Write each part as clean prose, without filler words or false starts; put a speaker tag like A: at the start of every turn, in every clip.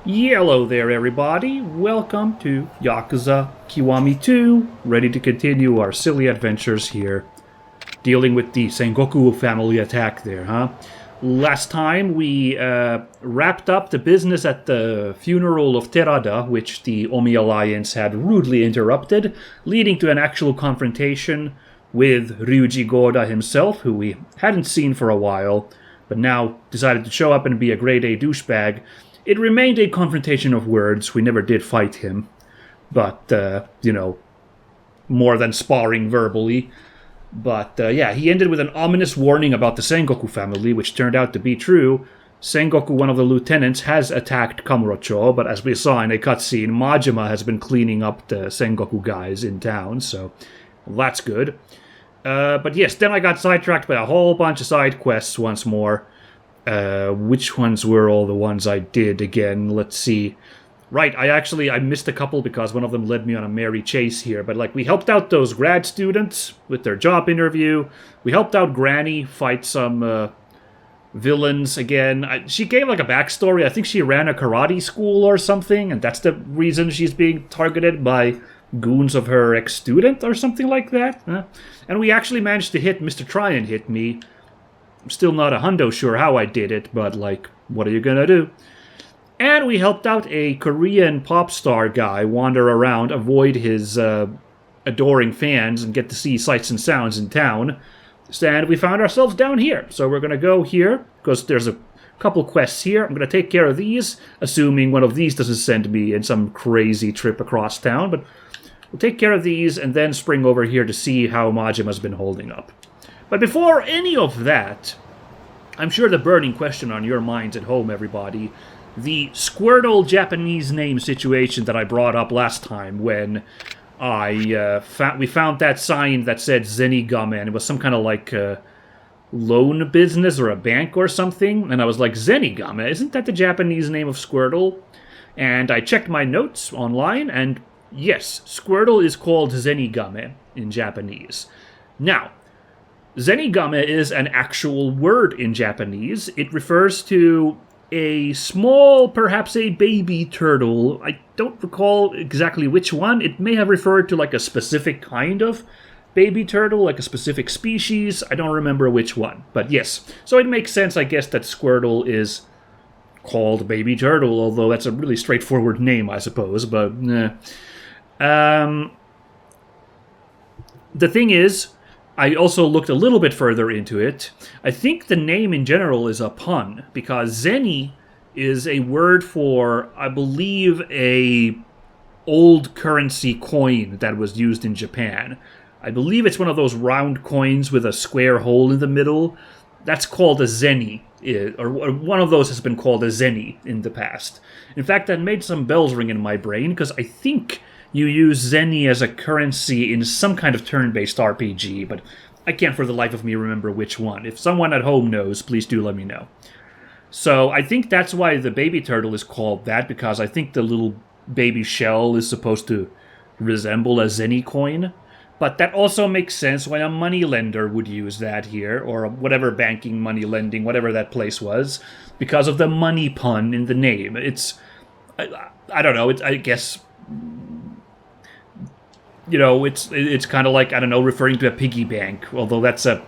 A: Hello there, everybody. Welcome to Yakuza Kiwami 2, ready to continue our silly adventures here, dealing with the Sengoku family attack there, huh? Last time we wrapped up the business at the funeral of Terada, which the Omi Alliance had rudely interrupted, leading to an actual confrontation with Ryuji Goda himself, who we hadn't seen for a while, but now decided to show up and be a grade A douchebag. It remained a confrontation of words. We never did fight him. But, more than sparring verbally. But, he ended with an ominous warning about the Sengoku family, which turned out to be true. Sengoku, one of the lieutenants, has attacked Kamurocho, but as we saw in a cutscene, Majima has been cleaning up the Sengoku guys in town, so that's good. But yes, then I got sidetracked by a whole bunch of side quests once more. Which ones were all the ones I did again? Let's see. Right, I missed a couple because one of them led me on a merry chase here. But, we helped out those grad students with their job interview. We helped out Granny fight some villains again. She gave, a backstory. I think she ran a karate school or something, and that's the reason she's being targeted by goons of her ex-student or something like that. And we actually managed to hit Mr. Try and Hit Me. I'm still not a hundo sure how I did it, but, what are you gonna do? And we helped out a Korean pop star guy wander around, avoid his adoring fans, and get to see sights and sounds in town. And we found ourselves down here. So we're gonna go here, because there's a couple quests here. I'm gonna take care of these, assuming one of these doesn't send me in some crazy trip across town, but we'll take care of these and then spring over here to see how Majima's been holding up. But before any of that, I'm sure the burning question on your minds at home, everybody, the Squirtle Japanese name situation that I brought up last time when we found that sign that said Zenigame, and it was some kind of loan business or a bank or something, and I was like, Zenigame, isn't that the Japanese name of Squirtle? And I checked my notes online, and yes, Squirtle is called Zenigame in Japanese. Now, Zenigame is an actual word in Japanese. It refers to a small, perhaps a baby turtle. I don't recall exactly which one. It may have referred to a specific kind of baby turtle, a specific species. I don't remember which one. But yes, so it makes sense, I guess, that Squirtle is called baby turtle, although that's a really straightforward name, I suppose. But, the thing is, I also looked a little bit further into it. I think the name in general is a pun, because Zeni is a word for, I believe, a old currency coin that was used in Japan. I believe it's one of those round coins with a square hole in the middle. That's called a zeni, or one of those has been called a zeni in the past. In fact, that made some bells ring in my brain, because I think you use Zeni as a currency in some kind of turn-based RPG, but I can't for the life of me remember which one. If someone at home knows, please do let me know. So I think that's why the baby turtle is called that, because I think the little baby shell is supposed to resemble a Zeni coin. But that also makes sense why a moneylender would use that here, or whatever banking, money lending, whatever that place was, because of the money pun in the name. I don't know, I guess, it's kind of like, I don't know, referring to a piggy bank, although that's I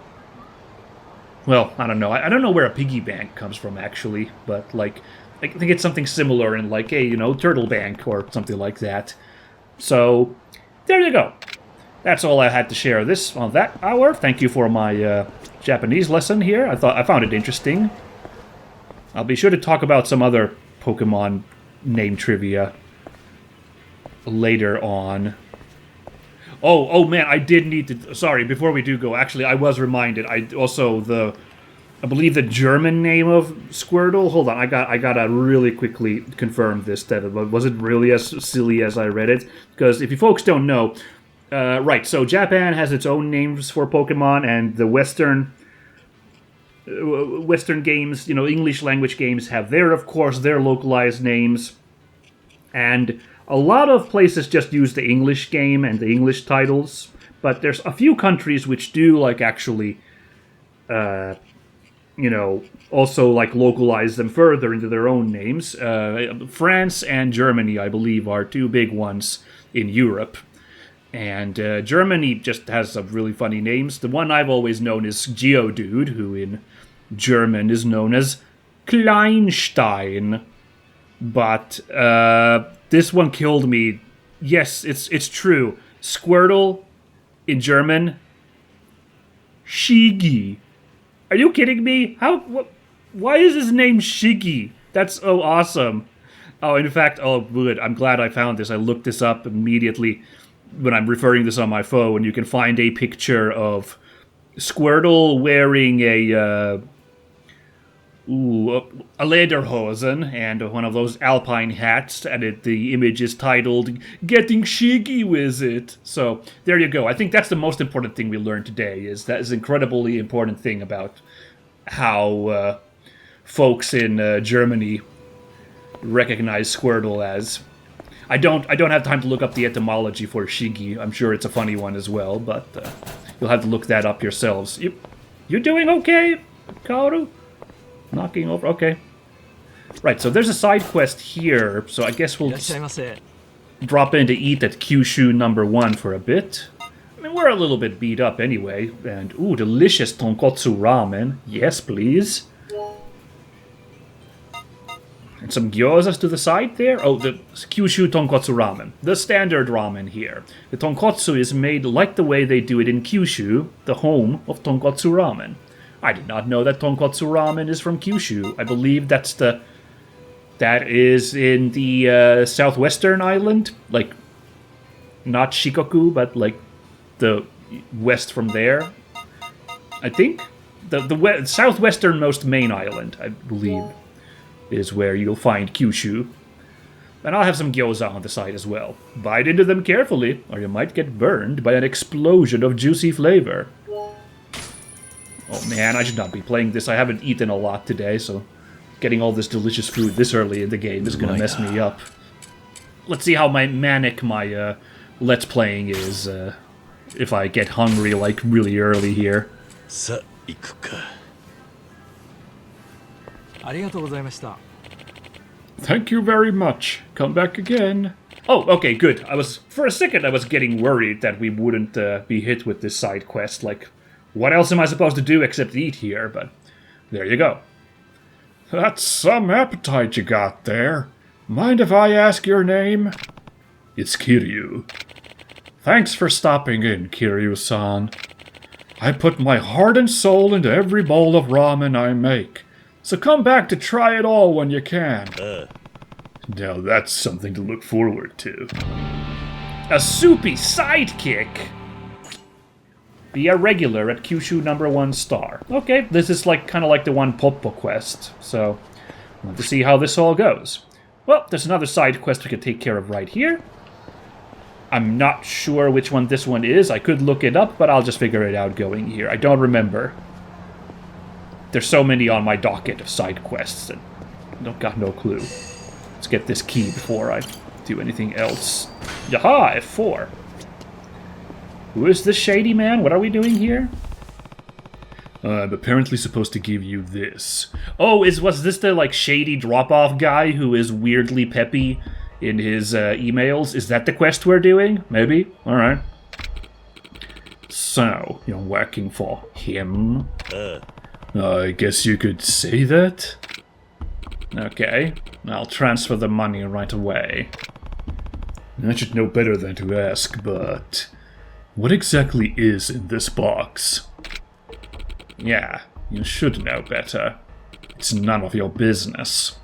A: don't know. I don't know where a piggy bank comes from, actually, but, I think it's something similar in, a, turtle bank or something like that. So, there you go. That's all I had to share on that hour. Thank you for my Japanese lesson here. I found it interesting. I'll be sure to talk about some other Pokemon name trivia later on. Oh man, I did need to... Sorry, before we do go, actually, I was reminded. I believe the German name of Squirtle... Hold on, I gotta really quickly confirm this, that it wasn't really as silly as I read it. Because if you folks don't know... right, so Japan has its own names for Pokemon, and the Western games, English language games have their localized names. And a lot of places just use the English game and the English titles, but there's a few countries which do actually also like localize them further into their own names. France and Germany, I believe, are two big ones in Europe. And Germany just has some really funny names. The one I've always known is Geodude, who in German is known as Kleinstein. But this one killed me. Yes, it's true. Squirtle in German, Shigi. Are you kidding me? Why is his name Shigi? That's so awesome. Oh, in fact, good. I'm glad I found this. I looked this up immediately when I'm referring this on my phone. You can find a picture of Squirtle wearing a lederhosen and one of those alpine hats, and the image is titled "Getting Shiggy with It." So there you go. I think that's the most important thing we learned today. Is that is an incredibly important thing about how folks in Germany recognize Squirtle as. I don't have time to look up the etymology for Shiggy. I'm sure it's a funny one as well, but you'll have to look that up yourselves. You doing okay, Kaoru? Knocking over. Okay. Right, so there's a side quest here, so I guess we'll drop in to eat at Kyushu number 1 for a bit. I mean, we're a little bit beat up anyway, and delicious tonkotsu ramen. Yes, please. And some gyozas to the side there. Oh, the Kyushu tonkotsu ramen. The standard ramen here. The tonkotsu is made like the way they do it in Kyushu, the home of tonkotsu ramen. I did not know that tonkotsu ramen is from Kyushu. I believe that is in the southwestern island, like not Shikoku, but like the west from there. I think the southwesternmost main island, I believe, is where you'll find Kyushu. And I'll have some gyoza on the side as well. Bite into them carefully, or you might get burned by an explosion of juicy flavor. Oh man, I should not be playing this. I haven't eaten a lot today, so getting all this delicious food this early in the game is going to mess me up. Let's see how manic my Let's Playing is if I get hungry like really early here. Thank you very much. Come back again. Oh, okay, good. For a second I was getting worried that we wouldn't be hit with this side quest. Like, what else am I supposed to do except eat here? But there you go. That's some appetite you got there. Mind if I ask your name? It's Kiryu. Thanks for stopping in, Kiryu-san. I put my heart and soul into every bowl of ramen I make. So come back to try it all when you can. Now that's something to look forward to. A soupy sidekick! Be a regular at Kyushu number 1 star. Okay, this is kind of like the one Poppo quest, so we'll have to see how this all goes. Well, there's another side quest we could take care of right here. I'm not sure which one this one is. I could look it up, but I'll just figure it out going here. I don't remember. There's so many on my docket of side quests that I got no clue. Let's get this key before I do anything else. Yaha, F4. Who is this shady man? What are we doing here? I'm apparently supposed to give you this. Oh, was this the shady drop-off guy who is weirdly peppy in his emails? Is that the quest we're doing? Maybe? Alright. So, you're working for him? I guess you could say that? Okay, I'll transfer the money right away. I should know better than to ask, but what exactly is in this box? Yeah, you should know better. It's none of your business.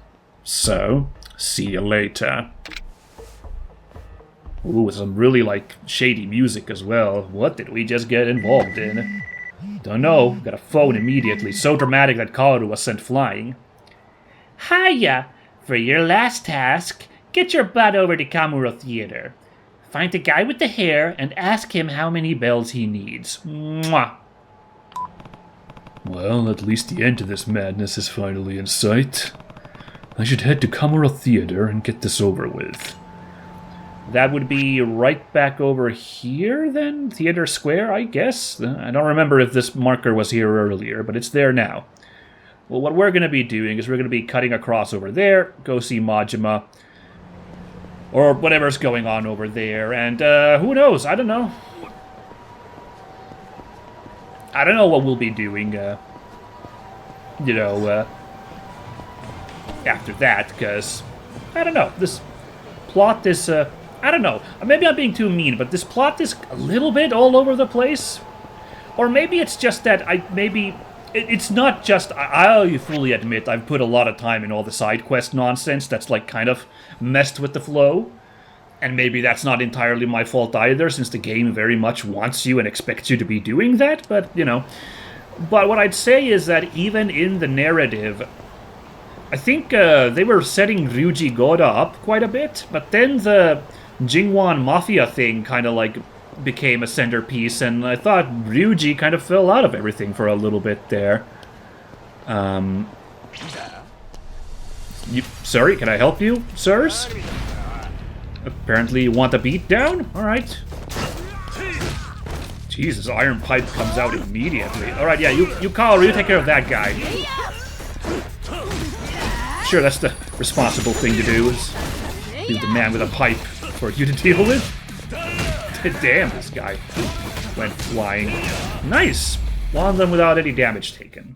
A: So, see you later. Ooh, some really shady music as well. What did we just get involved in? Don't know. Got a phone immediately. So dramatic that Kaoru was sent flying. Hiya! For your last task, get your butt over to Kamuro Theater. Find the guy with the hair and ask him how many bells he needs. Mwah! Well, at least the end to this madness is finally in sight. I should head to Kamuro Theater and get this over with. That would be right back over here, then? Theater Square, I guess? I don't remember if this marker was here earlier, but it's there now. Well, what we're going to be doing is we're going to be cutting across over there, go see Majima, or whatever's going on over there, and who knows? I don't know. I don't know what we'll be doing, you know, after that, because, I don't know, this plot is, I don't know, maybe I'm being too mean, but this plot is a little bit all over the place, or maybe it's just that it's not just, I'll fully admit, I've put a lot of time in all the side quest nonsense that's, like, kind of messed with the flow, and maybe that's not entirely my fault either, since the game very much wants you and expects you to be doing that, but, you know. But what I'd say is that even in the narrative, I think they were setting Ryuji Goda up quite a bit, but then the Jingwan Mafia thing kind of, like, became a centerpiece, and I thought Ryuji kind of fell out of everything for a little bit there. Sorry, can I help you, sirs? Apparently you want a beat down? Alright. Jesus, Iron Pipe comes out immediately. Alright, yeah, you Kaoru, you take care of that guy. Sure, that's the responsible thing to do, is leave the man with a pipe for you to deal with. Damn, this guy went flying. Nice! One of them without any damage taken.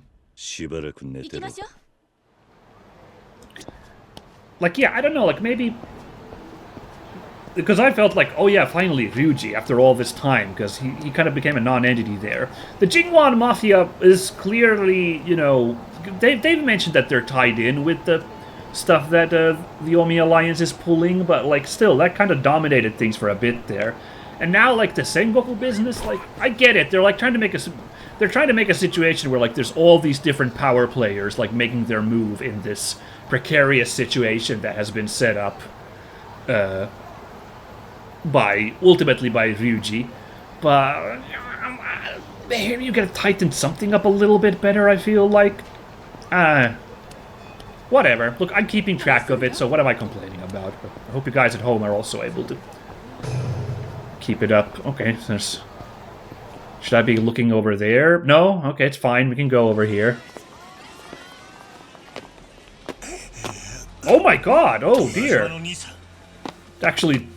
A: Like, yeah, I don't know, like, maybe... Because I felt like, oh yeah, finally Ryuji, after all this time, because he kind of became a non-entity there. The Jingwan Mafia is clearly, you know, they've mentioned that they're tied in with the stuff that the Omi Alliance is pulling, but, like, still, that kind of dominated things for a bit there. And now, like, the Sengoku business, like, I get it, they're, like, trying to make a situation where, like, there's all these different power players, like, making their move in this precarious situation that has been set up, ultimately by Ryuji, but you gotta tighten something up a little bit better, I feel like. Whatever. Look, I'm keeping track of it, so what am I complaining about? But I hope you guys at home are also able to keep it up. Okay, should I be looking over there? No? Okay, it's fine. We can go over here. Oh my god! Oh dear! Actually...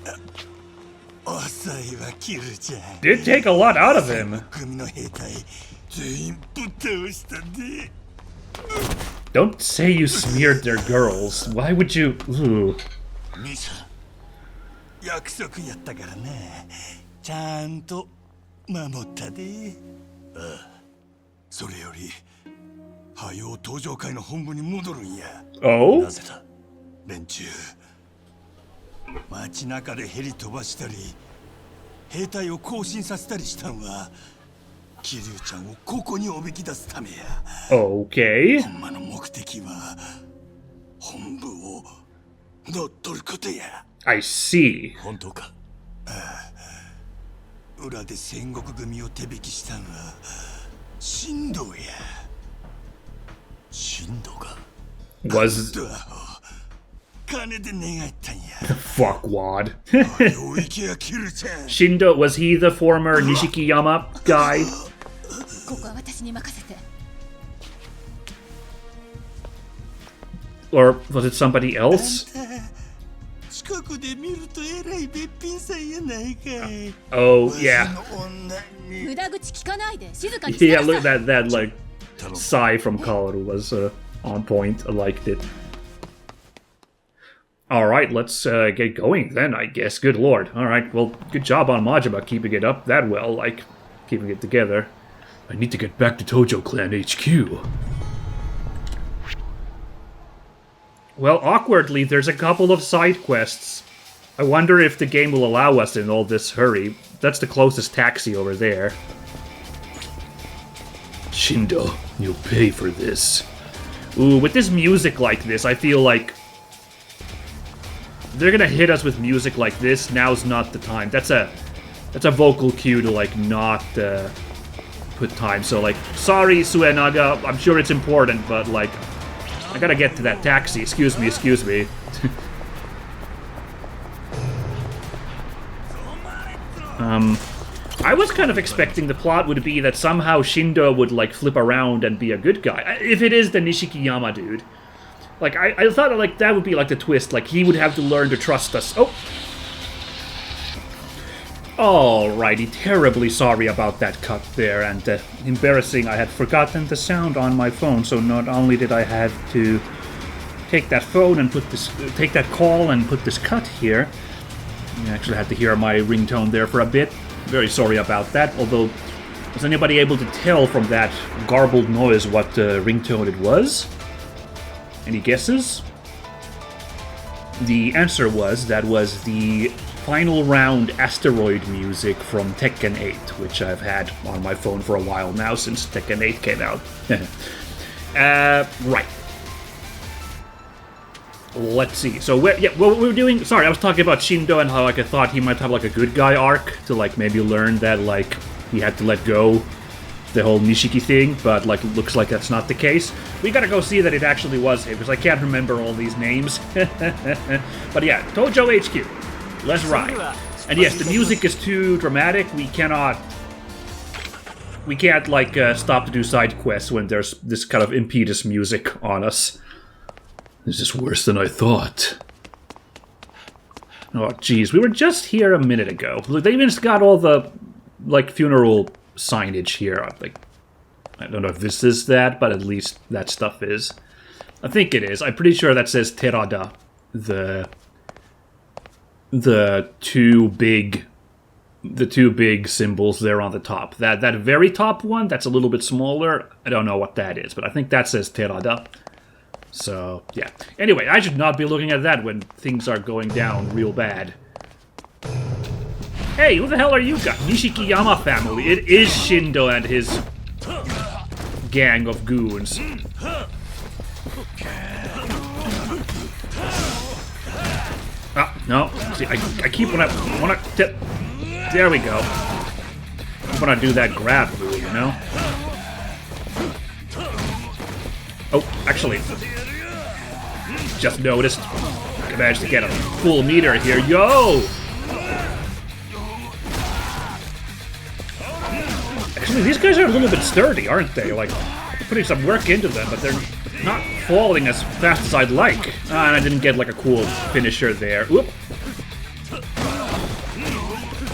A: did take a lot out of him. Don't say you smeared their girls. Why would you... Ooh. Oh?
B: 街中でヘリ飛ばしたり兵隊を行進させたりしたんは桐生ちゃんをここにおびき出すためや。
A: Okay.
B: ほんまの目的は本部を乗っ取ることや。
A: I see.
B: 本当か。裏で戦国組を手引きしたんはShindoや。Shindoが。
A: Was. Fuck Wad. Shindo, was he the former Nishikiyama guy? Or was it somebody else? Oh, yeah. Yeah, look at that like, sigh from Kaoru was on point. I liked it. Alright, let's get going then, I guess. Good lord. Alright, well, good job on Majima keeping it up that well, like, keeping it together. I need to get back to Tojo Clan HQ. Well, awkwardly, there's a couple of side quests. I wonder if the game will allow us in all this hurry. That's the closest taxi over there. Shindo, you'll pay for this. Ooh, with this music like this, I feel like they're gonna hit us with music like this. Now's not the time. That's a vocal cue to, like, not put time. So, like, sorry, Suenaga, I'm sure it's important, but, like, I gotta get to that taxi. Excuse me, excuse me. I was kind of expecting the plot would be that somehow Shindo would, like, flip around and be a good guy. If it is the Nishikiyama dude. Like, I thought, like, that would be, like, the twist. Like, he would have to learn to trust us. Oh! Alrighty, terribly sorry about that cut there, and embarrassing, I had forgotten the sound on my phone, so not only did I have to take that phone and take that call and put this cut here, I actually had to hear my ringtone there for a bit. Very sorry about that, although, was anybody able to tell from that garbled noise what ringtone it was? Any guesses? The answer was, that was the final round asteroid music from Tekken 8, which I've had on my phone for a while now, since Tekken 8 came out. Right. Let's see. So, what we're doing... Sorry, I was talking about Shindo and how, like, I thought he might have, like, a good guy arc to, like, maybe learn that, like, he had to let go the whole Nishiki thing, but, like, it looks like that's not the case. We gotta go see that it actually was him, because I can't remember all these names. But yeah, Tojo HQ. Let's ride. And yes, the music is too dramatic. We can't, like, stop to do side quests when there's this kind of impetus music on us. This is worse than I thought. Oh, jeez. We were just here a minute ago. They even got all the, like, funeral signage here. Like, I don't know if this is that, but at least that stuff is. I think it is. I'm pretty sure that says Terada. The two big symbols there on the top. That very top one, that's a little bit smaller. I don't know what that is, but I think that says Terada. So, yeah. Anyway, I should not be looking at that when things are going down real bad. Hey, who the hell are you guys? Nishikiyama family. It is Shindo and his gang of goons. Ah, no. See, I keep wanna there we go. I wanna do that grab move, you know? Oh, actually, just noticed. I managed to get a full meter here. Yo! Actually, these guys are a little bit sturdy, aren't they? Like, putting some work into them, but they're not falling as fast as I'd like. And I didn't get, like, a cool finisher there. Oop.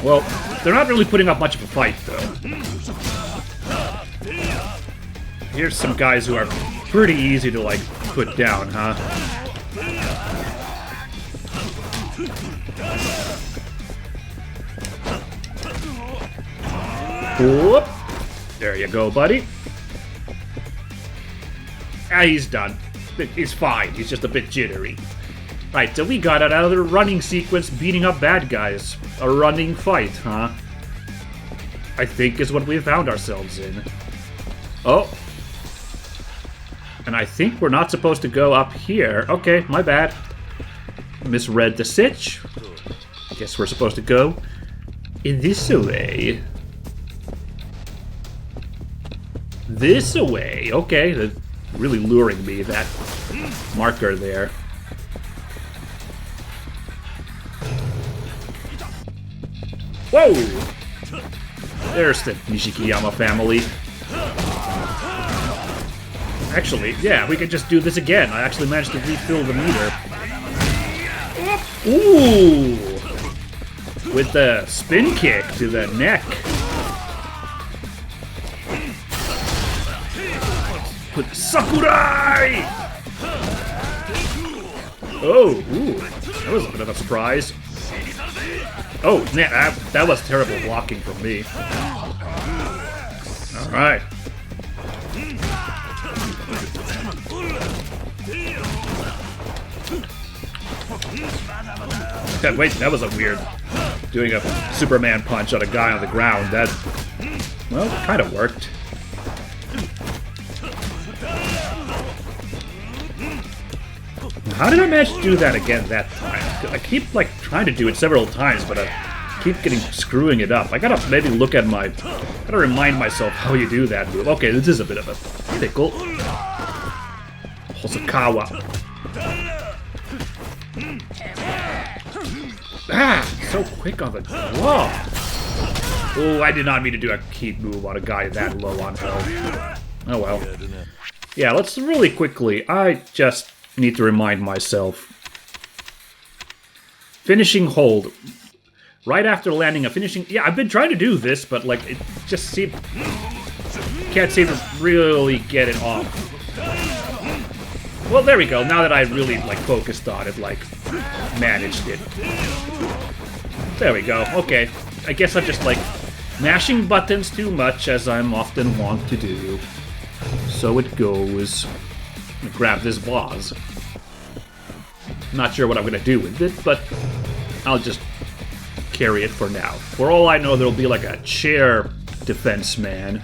A: Well, they're not really putting up much of a fight, though. Here's some guys who are pretty easy to, like, put down, huh? Whoop. There you go, buddy. Ah, he's done. He's fine. He's just a bit jittery. Right, so we got another running sequence beating up bad guys. A running fight, huh? I think is what we found ourselves in. Oh. And I think we're not supposed to go up here. Okay, my bad. Misread the sitch. Guess we're supposed to go in this way. This way. Okay, that's really luring me, that marker there. Whoa! There's the Nishikiyama family. Actually, yeah, we could just do this again. I actually managed to refill the meter. Ooh! With the spin kick to the neck. Put Sakurai! Oh, ooh. That was a bit of a surprise. Oh, man, that was terrible blocking from me. Alright. Wait, that was a weird... Doing a Superman punch on a guy on the ground. That... Well, kind of worked. How did I manage to do that again that time? I keep, like, trying to do it several times, but I keep screwing it up. I gotta maybe look at my... Gotta remind myself how you do that move. Okay, this is a bit of a pickle. Hosokawa. Ah! So quick on the draw. Oh, I did not mean to do a keep move on a guy that low on health. Oh well. Yeah, let's really quickly. I just need to remind myself. Finishing hold. Right after landing a finishing... Yeah, I've been trying to do this, but like, it just seems... Can't seem to really get it off. Well, there we go. Now that I really, like, focused on it, like, managed it. There we go. Okay. I guess I'm just, like, mashing buttons too much, as I'm often wont to do. So it goes. Grab this vase. Not sure what I'm gonna do with it, but I'll just carry it for now. For all I know, there'll be, like, a chair defense man.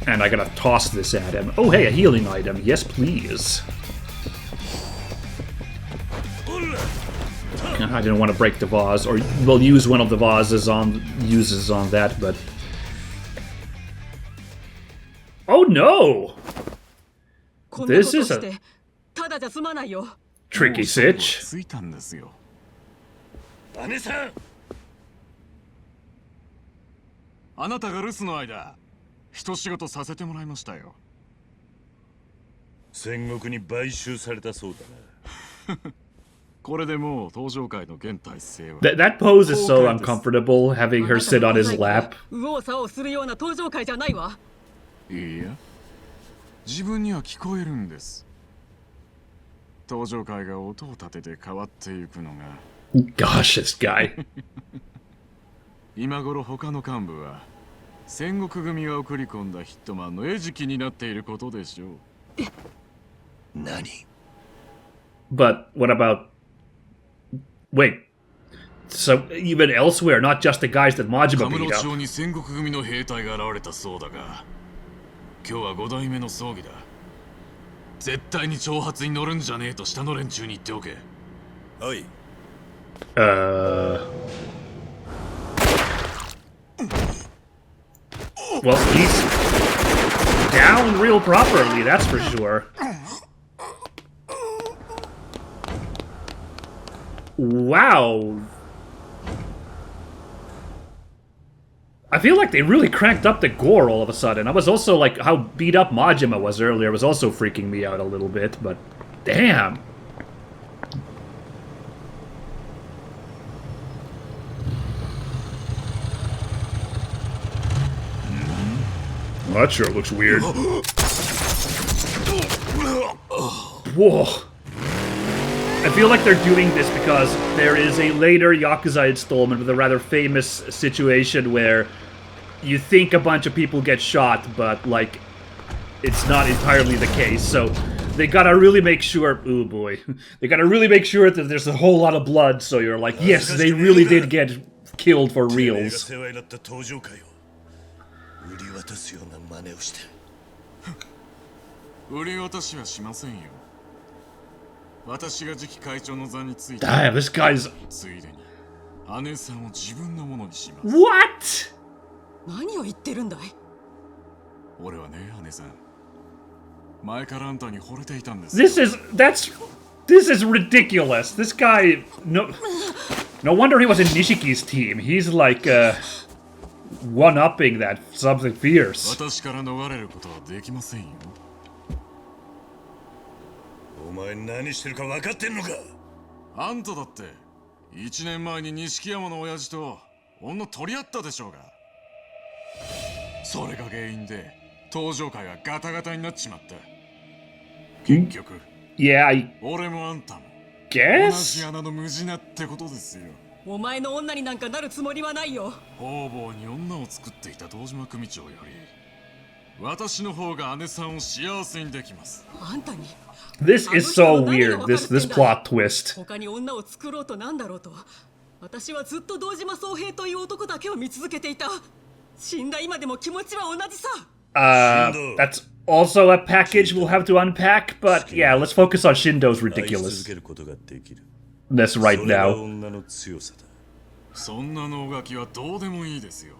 A: And I gotta toss this at him. Oh, hey, a healing item. Yes, please. I didn't want to break the vase, or we'll use one of the vases on that, but... Oh no! This is a tricky sitch.
B: 姉さん。
C: あなたが留守の間、一仕事させてもらいましたよ。
B: 戦国に買収されたそうだな。
C: これでもう登場界の現体制は。
A: That pose is so uncomfortable, having her sit on his lap.
C: 右往左往するような登場界じゃないわ。いいや、自分には聞こえるんです。登場界が音を立てて変わっていくのが。
A: Gosh, this guy.
C: 今頃他の幹部は戦国組が送り込んだヒットマンの餌食になっていることでしょう。
B: 何？
A: But what about... Wait. So even elsewhere, not just the guys that Majima beat up.
C: カムロ町に戦国組の兵隊が現れたそうだが、今日は5代目の葬儀だ。絶対に挑発に乗るんじゃねえと下の連中に言っておけ。
B: おい。
A: Well, he's down real properly, that's for sure. Wow. I feel like they really cranked up the gore all of a sudden. I was also like, how beat up Majima was earlier was also freaking me out a little bit, but damn. Well, that sure looks weird. Whoa. I feel like they're doing this because there is a later Yakuza installment with a rather famous situation where you think a bunch of people get shot, but, like, it's not entirely the case. So they gotta really make sure... Oh, boy. They gotta really make sure that there's a whole lot of blood, so you're like, yes, they really did get killed for reals.
C: 売り渡しはしませんよ。私が次期会長の座について。
A: Damn, this guy's...
C: ついでに姉さんを自分のものにします。
A: What?
C: 何を言ってるんだい？俺はね、姉さん。前からあんたに惚れていたんです。
A: This is ridiculous. This guy, no wonder he was in Nishiki's team. He's like, one-upping that something fierce.
C: 私から逃れることはできませんよ。
B: お前何してるか分かってんのか？
C: あんただって1年前に錦山の親父と女取り合ったでしょうが。それが原因で登場界がガタガタになっちまった。結局、
A: Yeah,
C: 俺もあんたも
A: guess?
C: 同じ穴の無地なってことですよ。
D: お前の女になんかなるつもりはないよ。
C: 方々に女を作っていた堂島組長より私の方が姉さんを幸せにできます。
D: あんたに
A: This is so weird, this plot twist.
D: 他に女を作ろうとなんだろうと、私はずっと堂島宗平という男だけを見続けていた。死んだ今でも気持ちは同じさ。
A: That's also a package we'll have to unpack, but yeah, let's focus on Shindo's ridiculousness right now.
C: そんな能書きはどうでもいいですよ。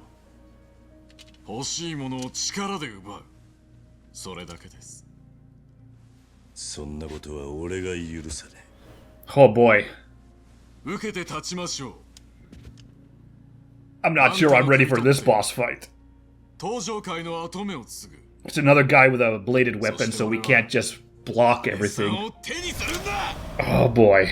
C: 欲しいものを力で奪う。それだけです。
B: そんなことは俺が許さねえ。
A: Oh boy.
C: 受けて立ちましょう。
A: I'm not sure I'm ready for this boss fight.
C: 登場界の跡目を継ぐ
A: It's another guy with a bladed weapon, so we can't just block everything.
C: 餌を手にするんだ
A: Oh boy.